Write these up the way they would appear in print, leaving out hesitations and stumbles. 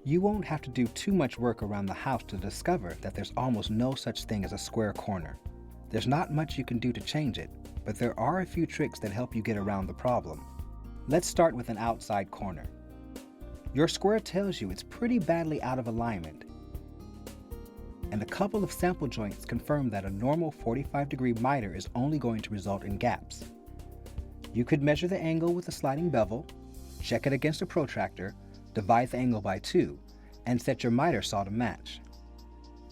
You won't have to do too much work around the house to discover that there's almost no such thing as a square corner. There's not much you can do to change it, but there are a few tricks that help you get around the problem. Let's start with an outside corner. Your square tells you it's pretty badly out of alignment, and a couple of sample joints confirm that a normal 45-degree miter is only going to result in gaps. You could measure the angle with a sliding bevel, check it against a protractor, divide the angle by 2, and set your miter saw to match.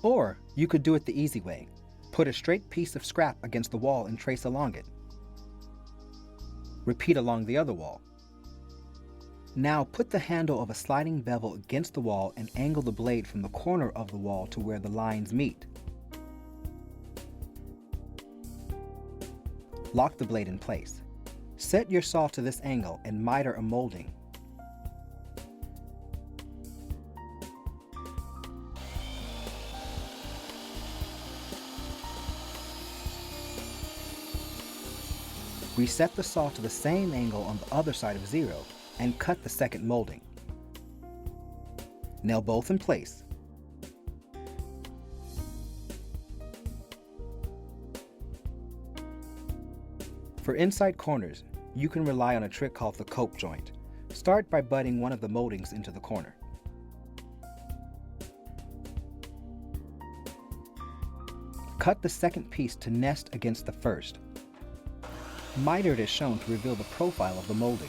Or you could do it the easy way. Put a straight piece of scrap against the wall and trace along it. Repeat along the other wall. Now put the handle of a sliding bevel against the wall and angle the blade from the corner of the wall to where the lines meet. Lock the blade in place. Set your saw to this angle and miter a molding. Reset the saw to the same angle on the other side of 0 and cut the second molding. Nail both in place. For inside corners, you can rely on a trick called the cope joint. Start by butting one of the moldings into the corner. Cut the second piece to nest against the first. Miter it as shown to reveal the profile of the molding.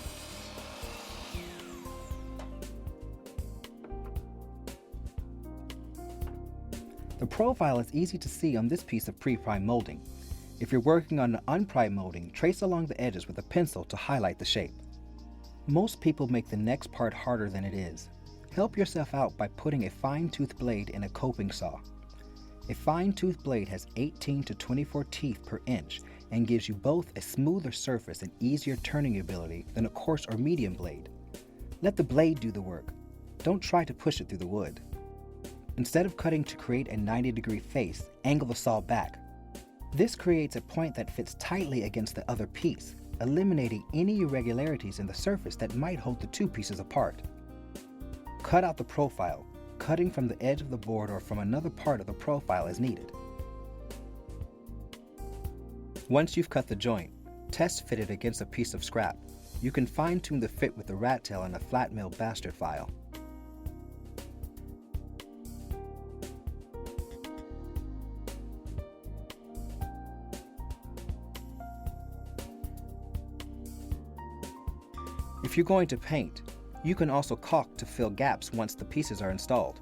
The profile is easy to see on this piece of pre-prime molding. If you're working on an unprimed molding, trace along the edges with a pencil to highlight the shape. Most people make the next part harder than it is. Help yourself out by putting a fine-tooth blade in a coping saw. A fine-tooth blade has 18 to 24 teeth per inch and gives you both a smoother surface and easier turning ability than a coarse or medium blade. Let the blade do the work. Don't try to push it through the wood. Instead of cutting to create a 90-degree face, angle the saw back. This creates a point that fits tightly against the other piece, eliminating any irregularities in the surface that might hold the two pieces apart. Cut out the profile, cutting from the edge of the board or from another part of the profile as needed. Once you've cut the joint, test fit it against a piece of scrap. You can fine-tune the fit with the rat tail and a flat mill bastard file. If you're going to paint, you can also caulk to fill gaps once the pieces are installed.